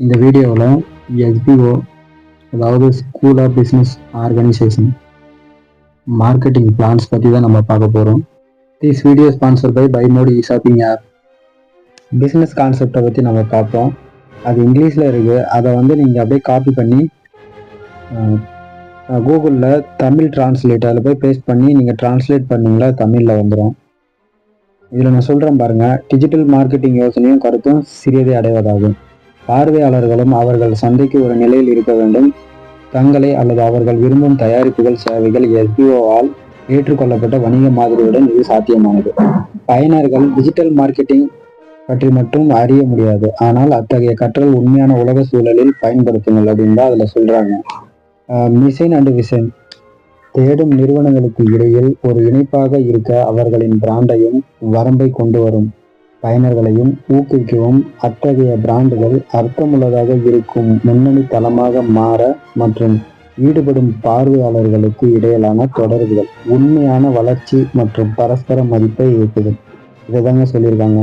இந்த வீடியோவில் எஸ்பிஓ அதாவது school of business organisation marketing plans பற்றி தான் நம்ம பார்க்க போகிறோம். This video sponsor by mod shopping app. Business கான்செப்டை பற்றி நம்ம பார்ப்போம். அது இங்கிலீஷில் இருக்குது. அதை நீங்கள் அப்படியே காப்பி பண்ணி கூகுளில் தமிழ் டிரான்ஸ்லேட் அதில் போய் பேஸ்ட் பண்ணி நீங்கள் டிரான்ஸ்லேட் பண்ணிங்களா தமிழில் வந்துடும். இதில் நான் சொல்கிறேன் பாருங்கள். டிஜிட்டல் மார்க்கெட்டிங் யோசனையும் கருத்தும் சிறியதை அடைவதாகும். பார்வையாளர்களும் அவர்கள் சந்தைக்கு ஒரு நிலையில் இருக்க வேண்டும். தங்களை அல்லது அவர்கள் விரும்பும் தயாரிப்புகள் சேவைகள் எஸ்பிஓவால் ஏற்றுக்கொள்ளப்பட்ட வணிக மாதிரியுடன் இது சாத்தியமானது. பயனர்கள் டிஜிட்டல் மார்க்கெட்டிங் பற்றி மட்டும் அறிய முடியாது, ஆனால் அத்தகைய கற்றல் உண்மையான உலக சூழலில் பயன்படுத்துங்கள் அப்படின்னு தான் அதில் சொல்கிறாங்க. மிஷன் அண்ட் விஷன் தேடும் நிறுவனங்களுக்கு இடையில் ஒரு இணைப்பாக இருக்க அவர்களின் பிராண்டையும் வரம்பை கொண்டு வரும் பயனர்களையும் ஊக்குவிக்கவும் அத்தகைய பிராண்டுகள் அர்த்தமுள்ளதாக இருக்கும் முன்னணி தளமாக மாற மற்றும் ஈடுபடும் பார்வையாளர்களுக்கு இடையிலான தொடர்புகள் உண்மையான வளர்ச்சி மற்றும் பரஸ்பர மதிப்பை இயக்குதல். இதை தாங்க சொல்லியிருக்காங்க.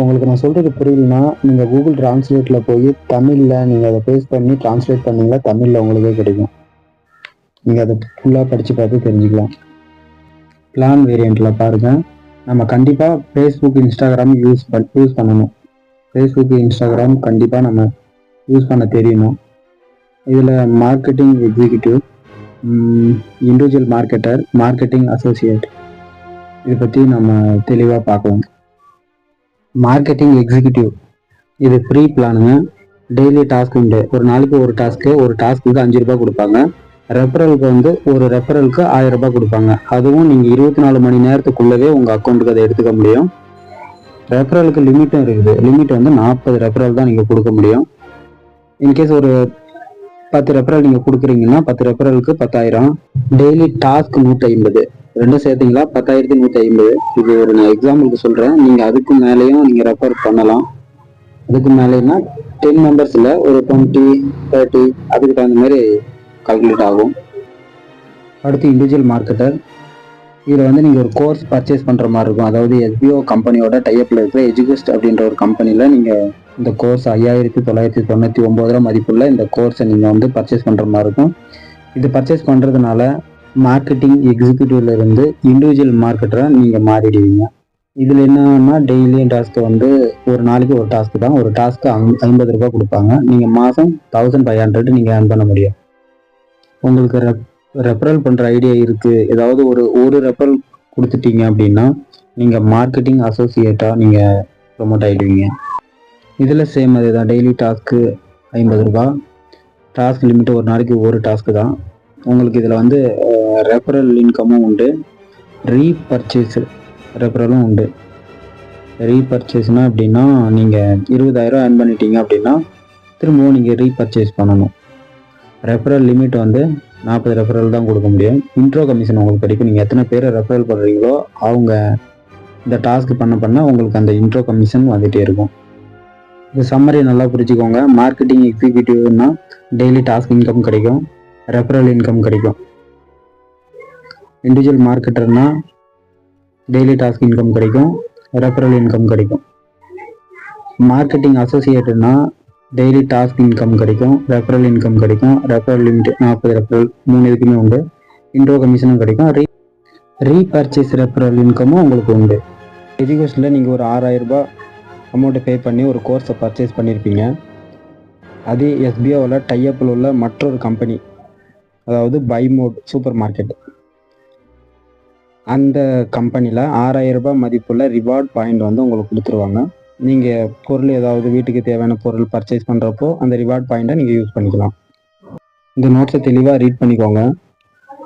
உங்களுக்கு நான் சொல்றது புரியலன்னா நீங்கள் கூகுள் டிரான்ஸ்லேட்டில் போய் தமிழில் நீங்கள் அதை பேஸ்ட் பண்ணி டிரான்ஸ்லேட் பண்ணீங்களா தமிழில் உங்களுக்கே கிடைக்கும். நீங்கள் அதை ஃபுல்லாக படித்து பார்த்து தெரிஞ்சுக்கலாம். பிளான் வேரியண்ட்டில் பாருங்கள். நம்ம கண்டிப்பாக ஃபேஸ்புக் இன்ஸ்டாகிராம் யூஸ் பண்ணணும். ஃபேஸ்புக் இன்ஸ்டாகிராம் கண்டிப்பாக நம்ம யூஸ் பண்ண தெரியணும். இதில் marketing executive, individual marketer, marketing associate இதை பற்றி நம்ம தெளிவாக பார்க்கலாம். மார்க்கெட்டிங் எக்ஸிக்யூட்டிவ் இது ஃப்ரீ பிளானுங்க. டெய்லி டாஸ்க் உண்டு. ஒரு நாளைக்கு ஒரு டாஸ்க்கு 5 ரூபாய் கொடுப்பாங்க. ரெஃபரலுக்கு ஒரு ரெஃபரலுக்கு 1000 ரூபாய் கொடுப்பாங்க. அதுவும் நீங்கள் 24 மணி நேரத்துக்குள்ளவே உங்கள் அக்கௌண்ட்டுக்கு அதை எடுத்துக்க முடியும். ரெஃபரலுக்கு லிமிட்டும் இருக்குது. லிமிட் 40 ரெஃபரல் தான் நீங்கள் கொடுக்க முடியும். இன்கேஸ் ஒரு 10 ரெஃபரல் நீங்கள் கொடுக்குறீங்கன்னா 10 ரெஃபரலுக்கு 10,000. Daily task 150. ரெண்டும் சேர்த்திங்களா 10,150. இது ஒரு நான் எக்ஸாம்பிளுக்கு சொல்கிறேன். நீங்கள் அதுக்கு மேலேயும் நீங்கள் ரெஃபர் பண்ணலாம். அதுக்கு மேலேன்னா 10 மெம்பர்ஸில் ஒரு 20, 30 அதுக்கு தகுந்த மாதிரி கால்குலேட் ஆகும். அடுத்து இண்டிவிஜுவல் மார்க்கெட்டர். இதில் நீங்கள் ஒரு கோர்ஸ் பர்ச்சேஸ் பண்ணுற மாதிரி இருக்கும். அதாவது எஸ்பிஓ கம்பெனியோட டைப்பில் இருக்கிற எஜுகேஸ்ட் அப்படின்ற ஒரு கம்பெனியில் நீங்கள் இந்த கோர்ஸ் 5,999 ரூபா மதிப்புள்ள இந்த கோர்ஸை நீங்கள் பர்ச்சேஸ் பண்ணுற மாதிரி இருக்கும். இது பர்ச்சேஸ் பண்ணுறதுனால மார்க்கெட்டிங் எக்ஸிக்யூட்டிவ்லேருந்து இண்டிவிஜுவல் மார்க்கெட்டராக நீங்கள் மாறிடுவீங்க. இதில் என்னன்னா டெய்லியும் டாஸ்க்கு ஒரு நாளைக்கு ஒரு டாஸ்க்கு தான். ஒரு டாஸ்க்கு 50 ரூபாய் கொடுப்பாங்க. நீங்கள் மாதம் 1500 நீங்கள் ஏர்ன் பண்ண முடியும். உங்களுக்கு ரெஃபரல் பண்ணுற ஐடியா இருக்குது. ஏதாவது ஒரு ரெஃபரல் கொடுத்துட்டீங்க அப்படின்னா நீங்கள் மார்க்கெட்டிங் அசோசியேட்டாக நீங்கள் ப்ரொமோட் ஆகிடுவீங்க. இதில் சேம் அதே தான். டெய்லி டாஸ்க்கு 50 ரூபா. டாஸ்க் லிமிட்டு ஒரு நாளைக்கு ஒரு டாஸ்க்கு தான். உங்களுக்கு இதில் ரெஃபரல் இன்கமும் உண்டு. ரீபர்ச்சேஸ் ரெஃபரலும் உண்டு. ரீபர்ச்சேஸ்னால் அப்படின்னா நீங்கள் 20,000 ஏர்ன் பண்ணிட்டீங்க அப்படின்னா திரும்பவும் நீங்கள் ரீபர்ச்சேஸ் பண்ணணும். ரெஃபரல் லிமிட் 40 ரெஃபரல் தான் கொடுக்க முடியும். இன்ட்ரோ கமிஷன் உங்களுக்கு கிடைக்கும். நீங்கள் எத்தனை பேரை ரெஃபரல் பண்ணுறீங்களோ அவங்க இந்த டாஸ்க் பண்ண உங்களுக்கு அந்த இன்ட்ரோ கமிஷன் வந்துகிட்டே இருக்கும். இந்த சம்மரி நல்லா புரிஞ்சுக்கோங்க. மார்க்கெட்டிங் எக்ஸிக்யூட்டிவ்னா டெய்லி டாஸ்க் இன்கம் கிடைக்கும், ரெஃபரல் இன்கம் கிடைக்கும். இண்டிவிஜுவல் மார்க்கெட்டர்னா டெய்லி டாஸ்க் இன்கம் கிடைக்கும், ரெஃபரல் இன்கம் கிடைக்கும். மார்க்கெட்டிங் அசோசியேட்னா டெய்லி டாஸ்க் இன்கம் கிடைக்கும், ரெஃபரல் இன்கம் கிடைக்கும். ரெஃபரல் லிமிட் 40 ரெஃபரல் 3 இதுக்குமே உண்டு. இன்ட்ரோ கமிஷனும் கிடைக்கும். ரீபர்ச்சேஸ் ரெஃபரல் இன்கமும் உங்களுக்கு உண்டு. எஜுகேஷனில் நீங்கள் ஒரு 6,000 ரூபாய் அமௌண்ட்டை பே பண்ணி ஒரு கோர்ஸை பர்ச்சேஸ் பண்ணியிருப்பீங்க. அதே எஸ்பிஓவில் டைப்பில் உள்ள மற்றொரு கம்பெனி, அதாவது பை மோட் சூப்பர் மார்க்கெட், அந்த கம்பெனியில் 6,000 ரூபாய் மதிப்புள்ள ரிவார்ட் பாயிண்ட் உங்களுக்கு கொடுத்துருவாங்க. நீங்கள் பொருள் ஏதாவது வீட்டுக்கு தேவையான பொருள் பர்ச்சேஸ் பண்ணுறப்போ அந்த ரிவார்ட் பாயிண்ட்டை நீங்கள் யூஸ் பண்ணிக்கலாம். இந்த நோட்ஸை தெளிவாக ரீட் பண்ணிக்கோங்க.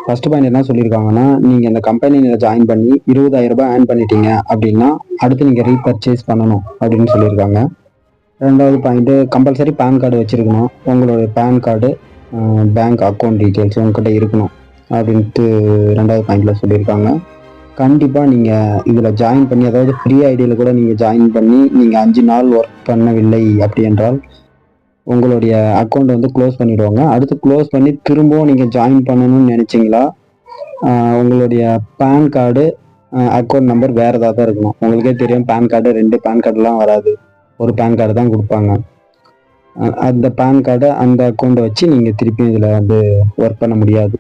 ஃபஸ்ட்டு பாயிண்ட் என்ன சொல்லியிருக்காங்கன்னா, நீங்கள் இந்த கம்பெனியில் ஜாயின் பண்ணி 20,000 ரூபாய் ஏர்ன் பண்ணிட்டீங்க அப்படின்னா அடுத்து நீங்கள் ரீபர்ச்சேஸ் பண்ணணும் அப்படின்னு சொல்லியிருக்காங்க. ரெண்டாவது பாயிண்ட்டு கம்பல்சரி பேன் கார்டு வச்சுருக்கணும். உங்களுடைய PAN card, bank account details உங்கள்கிட்ட இருக்கணும் அப்படின்ட்டு ரெண்டாவது பாயிண்டில் சொல்லியிருக்காங்க. கண்டிப்பாக நீங்கள் இதில் ஜாயின் பண்ணி, அதாவது ஃப்ரீ ஐடியில் கூட நீங்கள் ஜாயின் பண்ணி நீங்கள் 5 நாள் ஒர்க் பண்ணவில்லை அப்படி என்றால் உங்களுடைய அக்கௌண்ட் க்ளோஸ் பண்ணிவிடுவாங்க. அடுத்து க்ளோஸ் பண்ணி திரும்பவும் நீங்கள் ஜாயின் பண்ணணும்னு நினச்சிங்களா உங்களுடைய பேன் கார்டு, அக்கௌண்ட் நம்பர் வேறு ஏதாவது தான் இருக்கணும். உங்களுக்கே தெரியும் பேன் கார்டு 2 பேன் கார்டுலாம் வராது, ஒரு பேன் கார்டு தான் கொடுப்பாங்க. அந்த பேன் கார்டை அந்த அக்கௌண்ட்டை வச்சு நீங்கள் திருப்பி இதில் வந்து ஒர்க் பண்ண முடியாது.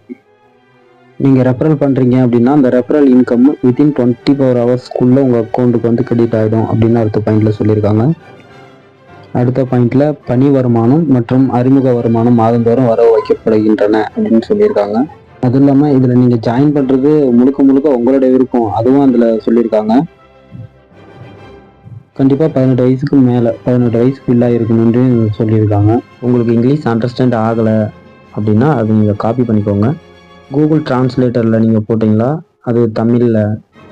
நீங்கள் ரெஃபரல் பண்ணுறீங்க அப்படின்னா அந்த ரெஃபரல் இன்கம் வித்தின் 24 ஹவர்ஸ்க்குள்ளே உங்கள் அக்கௌண்ட்டுக்கு வந்து கிரெடிட் ஆகிடும் அப்படின்னு அடுத்த பாயிண்டில் சொல்லியிருக்காங்க. அடுத்த பாயிண்டில் பணி வருமானம் மற்றும் அறிமுக வருமானம் மாதந்தோறும் வரவு வைக்கப்படுகின்றன அப்படின்னு சொல்லியிருக்காங்க. அதுவும் இல்லாமல் இதில் நீங்கள் ஜாயின் பண்ணுறது முழுக்க முழுக்க உங்களோட விருப்பம், அதுவும் அதில் சொல்லியிருக்காங்க. கண்டிப்பாக 18 வயசுக்கு மேலே 18 வயசு ஃபுல்லாக இருக்கணும்னு சொல்லியிருக்காங்க. உங்களுக்கு இங்கிலீஷ் அண்டர்ஸ்டாண்ட் ஆகலை அப்படின்னா அது நீங்கள் காப்பி பண்ணிக்கோங்க. கூகுள் டிரான்ஸ்லேட்டரில் நீங்கள் போட்டிங்களா அது தமிழில்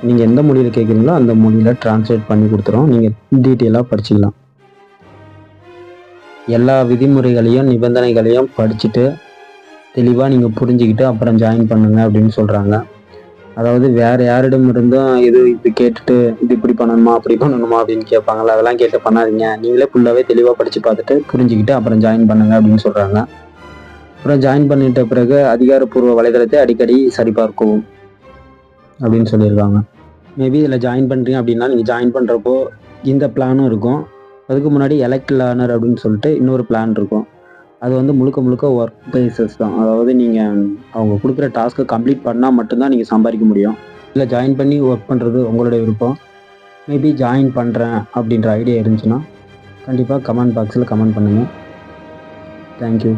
நீங்கள் எந்த மொழியில் கேட்குறீங்களோ அந்த மொழியில் டிரான்ஸ்லேட் பண்ணி கொடுத்துரும். நீங்கள் டீட்டெயிலாக படிச்சிக்கலாம். எல்லா விதிமுறைகளையும் நிபந்தனைகளையும் படிச்சுட்டு தெளிவாக நீங்கள் புரிஞ்சுக்கிட்டு அப்புறம் ஜாயின் பண்ணுங்க அப்படின்னு சொல்கிறாங்க. அதாவது வேறு யாரிடம் இருந்தும் இது கேட்டுட்டு இது இப்படி பண்ணணுமா அப்படி பண்ணணுமா அப்படின்னு கேட்பாங்களா, அதெல்லாம் கேட்டு பண்ணாதீங்க. நீங்களே ஃபுல்லாகவே தெளிவாக படித்து பார்த்துட்டு புரிஞ்சுக்கிட்டு அப்புறம் ஜாயின் பண்ணுங்க அப்படின்னு சொல்கிறாங்க. அப்புறம் ஜாயின் பண்ணிட்ட பிறகு அதிகாரப்பூர்வ வலைதளத்தை அடிக்கடி சரிபார்க்கவும் அப்படின்னு சொல்லியிருக்காங்க. மேபி இதில் ஜாயின் பண்ணுறீங்க அப்படின்னா நீங்கள் ஜாயின் பண்ணுறப்போ இந்த பிளானும் இருக்கும். அதுக்கு முன்னாடி எலெக்ட் லேர்னர் அப்படின்னு சொல்லிட்டு இன்னொரு பிளான் இருக்கும். அது வந்து முழுக்க முழுக்க ஒர்க் பேசஸ் தான். அதாவது நீங்கள் அவங்க கொடுக்குற டாஸ்க்கை கம்ப்ளீட் பண்ணால் மட்டும்தான் நீங்கள் சம்பாதிக்க முடியும். இல்லை ஜாயின் பண்ணி ஒர்க் பண்ணுறது உங்களுடைய விருப்பம். மேபி ஜாயின் பண்ணுறேன் அப்படின்ற ஐடியா இருந்துச்சுன்னா கண்டிப்பாக கமெண்ட் பாக்ஸில் கமெண்ட் பண்ணுங்கள். தேங்க்யூ.